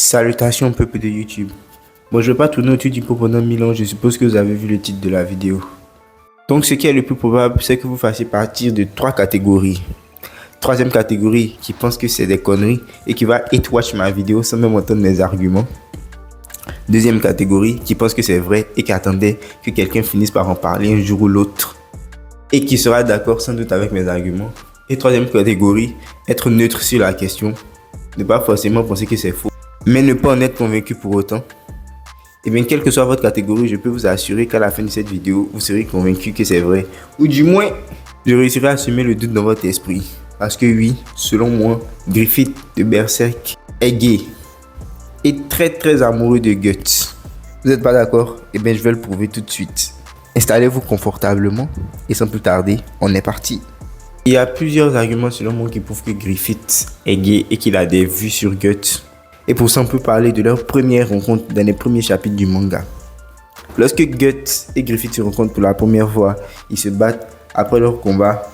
Salutations peuple de YouTube. Bon, je ne vais pas tourner autour du pot pendant 1000 ans, je suppose que vous avez vu le titre de la vidéo. Donc ce qui est le plus probable, c'est que vous fassiez partir de 3 catégories. Troisième catégorie qui pense que c'est des conneries et qui va hate watch ma vidéo sans même entendre mes arguments. Deuxième catégorie qui pense que c'est vrai et qui attendait que quelqu'un finisse par en parler un jour ou l'autre et qui sera d'accord sans doute avec mes arguments. Et troisième catégorie, être neutre sur la question, ne pas forcément penser que c'est faux, mais ne pas en être convaincu pour autant. Et bien, quelle que soit votre catégorie, je peux vous assurer qu'à la fin de cette vidéo, vous serez convaincu que c'est vrai. Ou du moins, je réussirai à semer le doute dans votre esprit. Parce que oui, selon moi, Griffith de Berserk est gay. Et très amoureux de Guts. Vous n'êtes pas d'accord? Eh bien, je vais le prouver tout de suite. Installez-vous confortablement et sans plus tarder, on est parti. Il y a plusieurs arguments selon moi qui prouvent que Griffith est gay et qu'il a des vues sur Guts. Et pour ça, on peut parler de leur première rencontre dans les premiers chapitres du manga. Lorsque Guts et Griffith se rencontrent pour la première fois, ils se battent après leur combat.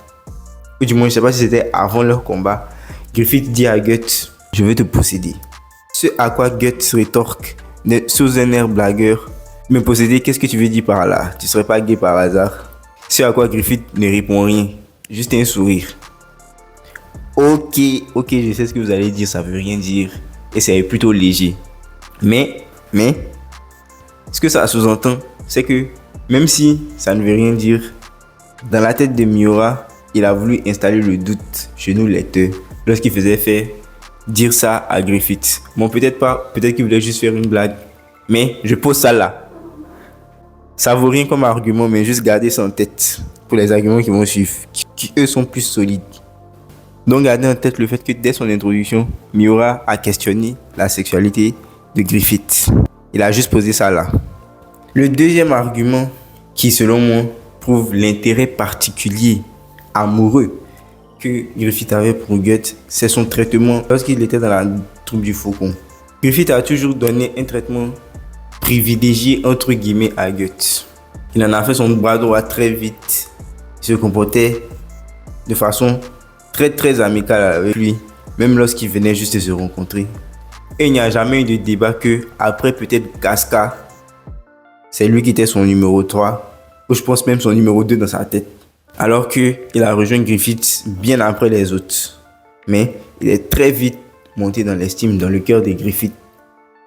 Ou du moins, je ne sais pas si c'était avant leur combat. Griffith dit à Guts, je veux te posséder. Ce à quoi Guts rétorque, sous un air blagueur, me posséder, qu'est-ce que tu veux dire par là? Tu serais pas gay par hasard? Ce à quoi Griffith ne répond rien, juste un sourire. Ok, je sais ce que vous allez dire, ça veut rien dire. Et c'est plutôt léger. Mais, ce que ça sous-entend, c'est que même si ça ne veut rien dire, dans la tête de Miura, il a voulu installer le doute chez nous lecteurs lorsqu'il faisait faire dire ça à Griffith. Bon, peut-être pas, peut-être qu'il voulait juste faire une blague, mais je pose ça là. Ça vaut rien comme argument, mais juste garder ça en tête pour les arguments qui vont suivre, qui eux sont plus solides. Donc gardez en tête le fait que dès son introduction, Miura a questionné la sexualité de Griffith. Il a juste posé ça là. Le deuxième argument qui selon moi prouve l'intérêt particulier, amoureux que Griffith avait pour Guts, c'est son traitement lorsqu'il était dans la troupe du faucon. Griffith a toujours donné un traitement privilégié entre guillemets à Guts. Il en a fait son bras droit très vite. Il se comportait de façon très amicale avec lui, même lorsqu'ils venaient juste de se rencontrer. Et il n'y a jamais eu de débat que, après peut-être Casca, c'est lui qui était son numéro 3, ou je pense même son numéro 2 dans sa tête. Alors qu'il a rejoint Griffith bien après les autres. Mais il est très vite monté dans l'estime, dans le cœur de Griffith,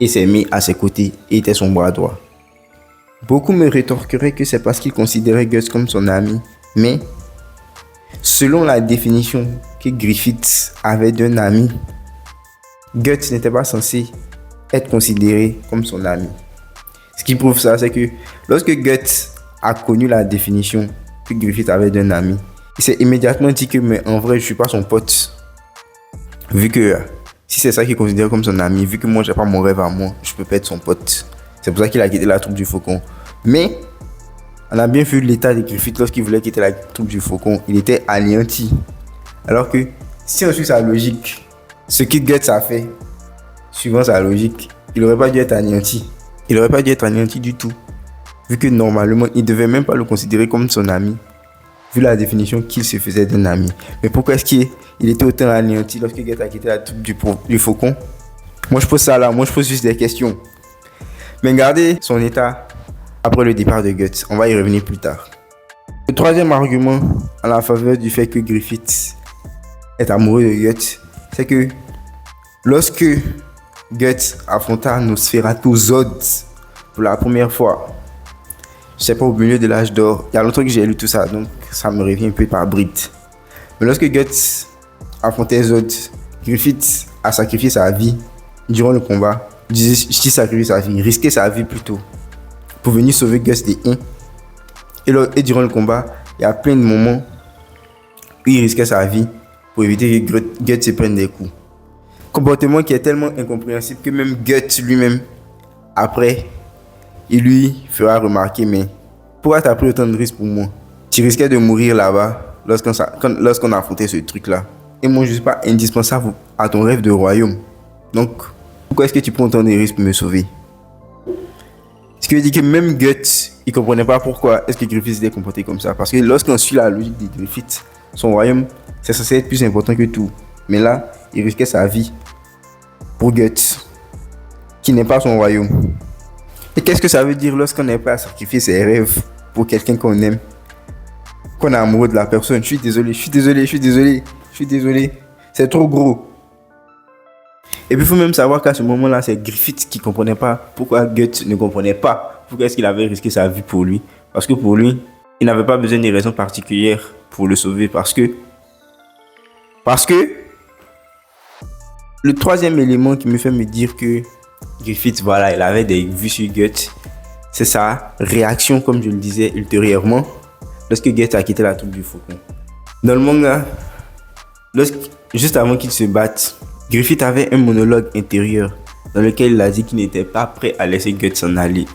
et s'est mis à ses côtés et était son bras droit. Beaucoup me rétorqueraient que c'est parce qu'il considérait Guts comme son ami, mais selon la définition que Griffith avait d'un ami, Guts n'était pas censé être considéré comme son ami. Ce qui prouve ça, c'est que lorsque Guts a connu la définition que Griffith avait d'un ami, il s'est immédiatement dit que mais en vrai je suis pas son pote. Vu que si c'est ça qu'il considère comme son ami, vu que moi j'ai pas mon rêve à moi, je peux pas être son pote. C'est pour ça qu'il a quitté la troupe du faucon. Mais on a bien vu l'état de Griffith lorsqu'il voulait quitter la troupe du faucon. Il était anéanti. Alors que si on suit sa logique, ce que Guts a fait, suivant sa logique, il aurait pas dû être anéanti. Il aurait pas dû être anéanti du tout. Vu que normalement, il devait même pas le considérer comme son ami. Vu la définition qu'il se faisait d'un ami. Mais pourquoi est-ce qu'il était autant anéanti lorsque Guts a quitté la troupe du faucon? Moi je pose ça là, moi je pose juste des questions. Mais regardez son état après le départ de Guts, on va y revenir plus tard. Le troisième argument en la faveur du fait que Griffith est amoureux de Guts, c'est que lorsque Guts affronta Nosferatu Zod pour la première fois, je sais pas, au milieu de l'âge d'or, il y a longtemps que j'ai lu tout ça, donc ça me revient un peu par bride. Mais lorsque Guts affrontait Zod, Griffith a sacrifié sa vie durant le combat. Je dis sacrifier sa vie, risquer sa vie plutôt, pour venir sauver Guts des 1. Et durant le combat, il y a plein de moments où il risquait sa vie pour éviter que Guts se prenne des coups. Comportement qui est tellement incompréhensible que même Guts lui-même, après, il lui fera remarquer, mais pourquoi tu as pris autant de risques pour moi? Tu risquais de mourir là-bas lorsqu'on a affronté ce truc-là. Et moi, je ne suis pas indispensable à ton rêve de royaume. Donc, pourquoi est-ce que tu prends autant de risques pour me sauver? Ce qui veut dire que même Guts, il ne comprenait pas pourquoi est-ce que Griffith s'était comporté comme ça. Parce que lorsqu'on suit la logique de Griffith, son royaume, c'est censé être plus important que tout. Mais là, il risquait sa vie pour Guts. qui n'est pas son royaume. Et qu'est-ce que ça veut dire lorsqu'on n'est pas à sacrifier ses rêves pour quelqu'un qu'on aime, qu'on est amoureux de la personne? Je suis désolé. C'est trop gros. Et puis il faut même savoir qu'à ce moment-là, c'est Griffith qui ne comprenait pas pourquoi Guts ne comprenait pas pourquoi est-ce qu'il avait risqué sa vie pour lui. Parce que pour lui, il n'avait pas besoin de raisons particulières pour le sauver. Parce que le troisième élément qui me fait me dire que Griffith, voilà, il avait des vues sur Guts, c'est sa réaction, comme je le disais ultérieurement, lorsque Guts a quitté la troupe du Faucon. Dans le manga, juste avant qu'ils se battent, Griffith avait un monologue intérieur dans lequel il a dit qu'il n'était pas prêt à laisser Guts s'en aller,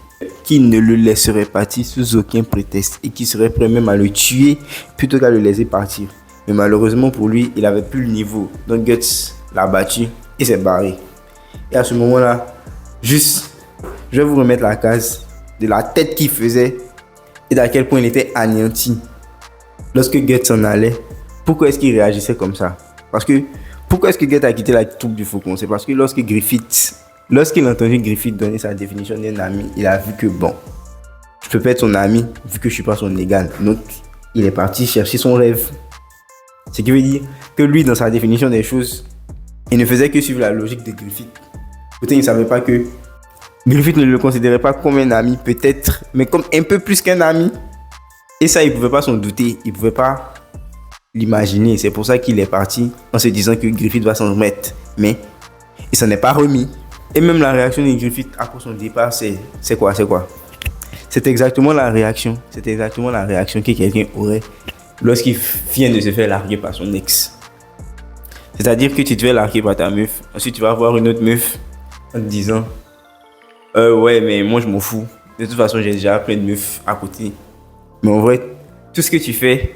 qu'il ne le laisserait partir sous aucun prétexte et qu'il serait prêt même à le tuer plutôt qu'à le laisser partir. Mais malheureusement pour lui, il n'avait plus le niveau. Donc Guts l'a battu et s'est barré. Et à ce moment-là, je vais vous remettre la case de la tête qu'il faisait et d'à quel point il était anéanti. Lorsque Guts s'en allait, pourquoi est-ce qu'il réagissait comme ça? Pourquoi est-ce que Guts a quitté la troupe du Faucon? C'est parce que lorsqu'il a entendu Griffith donner sa définition d'un ami, il a vu que bon, je peux pas être son ami vu que je suis pas son égal. Donc, il est parti chercher son rêve. Ce qui veut dire que lui, dans sa définition des choses, il ne faisait que suivre la logique de Griffith. Peut-être il ne savait pas que Griffith ne le considérait pas comme un ami, peut-être, mais comme un peu plus qu'un ami. Et ça, il ne pouvait pas s'en douter, il ne pouvait pas l'imaginer. C'est pour ça qu'il est parti en se disant que Griffith va s'en remettre. Mais il s'en est pas remis. Et même la réaction de Griffith après son départ, c'est quoi? C'est exactement la réaction que quelqu'un aurait lorsqu'il vient de se faire larguer par son ex. C'est-à-dire que tu te fais larguer par ta meuf, ensuite tu vas voir une autre meuf en te disant ouais, mais moi je m'en fous. De toute façon, j'ai déjà plein de meufs à côté. Mais en vrai, tout ce que tu fais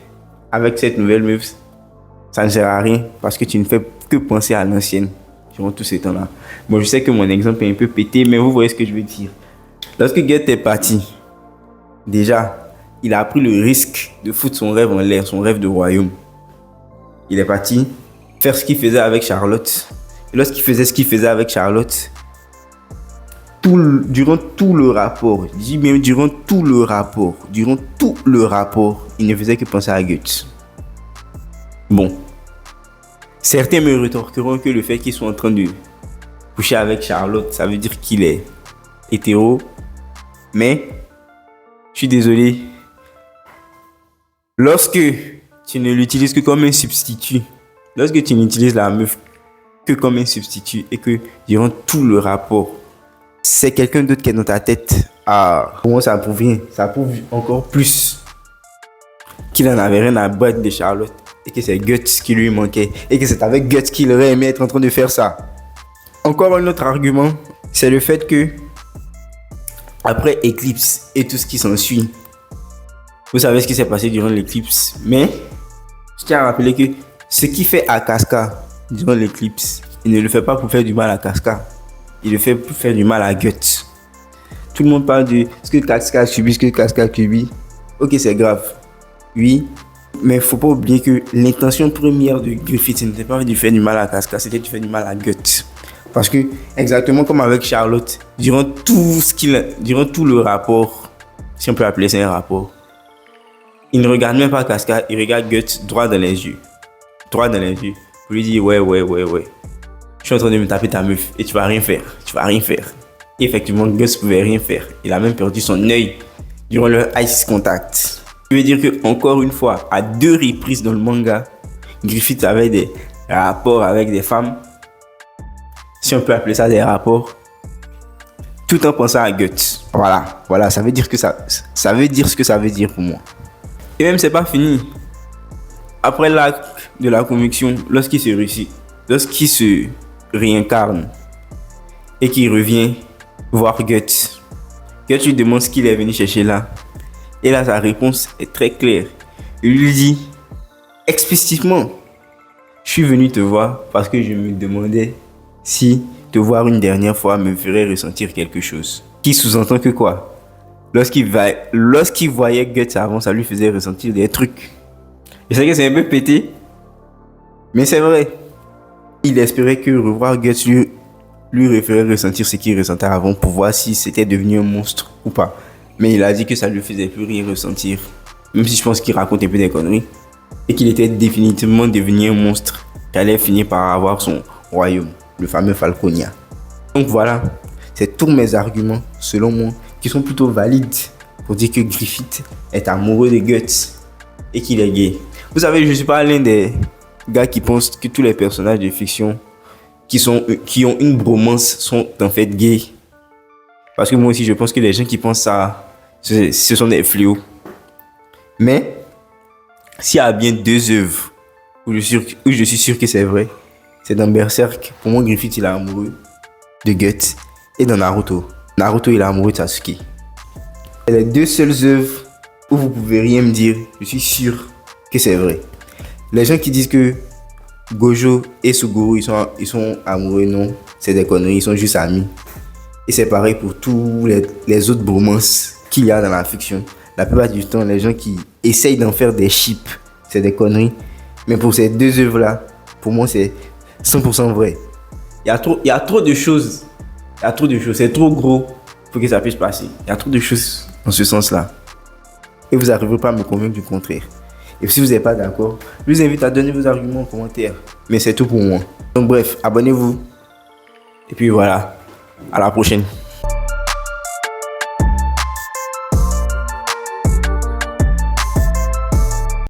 avec cette nouvelle meuf, ça ne sert à rien parce que tu ne fais que penser à l'ancienne durant tout ce temps-là. Bon, je sais que mon exemple est un peu pété, mais vous voyez ce que je veux dire. Lorsque Guts est parti, déjà, il a pris le risque de foutre son rêve en l'air, son rêve de royaume. Il est parti faire ce qu'il faisait avec Charlotte. Et lorsqu'il faisait ce qu'il faisait avec Charlotte, durant tout le rapport, il ne faisait que penser à Guts. Bon, certains me rétorqueront que le fait qu'il soit en train de coucher avec Charlotte, ça veut dire qu'il est hétéro. Mais, je suis désolé, lorsque tu ne l'utilises que comme un substitut, lorsque tu n'utilises la meuf que comme un substitut et que durant tout le rapport, c'est quelqu'un d'autre qui est dans ta tête, pour moi ça prouve rien. Ça prouve encore plus qu'il en avait rien à battre de Charlotte et que c'est Guts qui lui manquait et que c'est avec Guts qu'il aurait aimé être en train de faire ça. Encore un autre argument, c'est le fait que après Eclipse et tout ce qui s'ensuit, vous savez ce qui s'est passé durant l'Eclipse, mais je tiens à rappeler que ce qu'il fait à Casca durant l'Eclipse, il ne le fait pas pour faire du mal à Casca. Il le fait pour faire du mal à Guts. Tout le monde parle de ce que Casca subit, Ok, c'est grave. Oui, mais il ne faut pas oublier que l'intention première de Griffith, ce n'était pas de faire du mal à Casca, c'était de faire du mal à Guts. Parce que, exactement comme avec Charlotte, durant tout le rapport, si on peut appeler ça un rapport, il ne regarde même pas Casca, il regarde Guts droit dans les yeux. Pour lui dire ouais. Je suis en train de me taper ta meuf et tu vas rien faire. Et effectivement, Guts pouvait rien faire. Il a même perdu son œil durant leur ice contact. Je veux dire que, encore une fois, à 2 reprises dans le manga, Griffith avait des rapports avec des femmes. Si on peut appeler ça des rapports. Tout en pensant à Guts. Voilà, ça veut dire ce que ça veut dire pour moi. Et même c'est pas fini. Après l'acte de la conviction, lorsqu'il se réincarne et qu'il revient voir Guts lui demande ce qu'il est venu chercher là. Et là, sa réponse est très claire. Il lui dit explicitement: je suis venu te voir parce que je me demandais si te voir une dernière fois me ferait ressentir quelque chose. Qui sous-entend que quoi? Lorsqu'il voyait Guts avant, ça lui faisait ressentir des trucs. Je sais que c'est un peu pété, mais c'est vrai. Il espérait que revoir Guts lui ferait ressentir ce qu'il ressentait avant pour voir si c'était devenu un monstre ou pas. Mais il a dit que ça ne lui faisait plus rien ressentir. Même si je pense qu'il raconte un peu des conneries. Et qu'il était définitivement devenu un monstre qui allait finir par avoir son royaume, le fameux Falconia. Donc voilà, c'est tous mes arguments, selon moi, qui sont plutôt valides pour dire que Griffith est amoureux de Guts et qu'il est gay. Vous savez, je ne suis pas l'un des gars qui pensent que tous les personnages de fiction qui ont une bromance sont en fait gays. Parce que moi aussi, je pense que les gens qui pensent ça, ce sont des fléaux. Mais, s'il y a bien deux œuvres où je suis sûr que c'est vrai, c'est dans Berserk. Pour moi, Griffith, il est amoureux de Guts. Et dans Naruto. Naruto, il est amoureux de Sasuke. C'est les deux seules œuvres où vous pouvez rien me dire. Je suis sûr que c'est vrai. Les gens qui disent que Gojo et Suguru, ils sont amoureux, non. C'est des conneries, ils sont juste amis. Et c'est pareil pour tous les autres bromances qu'il y a dans la fiction. La plupart du temps, les gens qui essayent d'en faire des chips, c'est des conneries. Mais pour ces deux œuvres-là, pour moi, c'est 100% vrai. Il y a trop de choses. Il y a trop de choses. C'est trop gros pour que ça puisse passer. Il y a trop de choses dans ce sens-là. Et vous n'arriverez pas à me convaincre du contraire. Et si vous n'êtes pas d'accord, je vous invite à donner vos arguments en commentaire. Mais c'est tout pour moi. Donc bref, abonnez-vous. Et puis voilà, à la prochaine.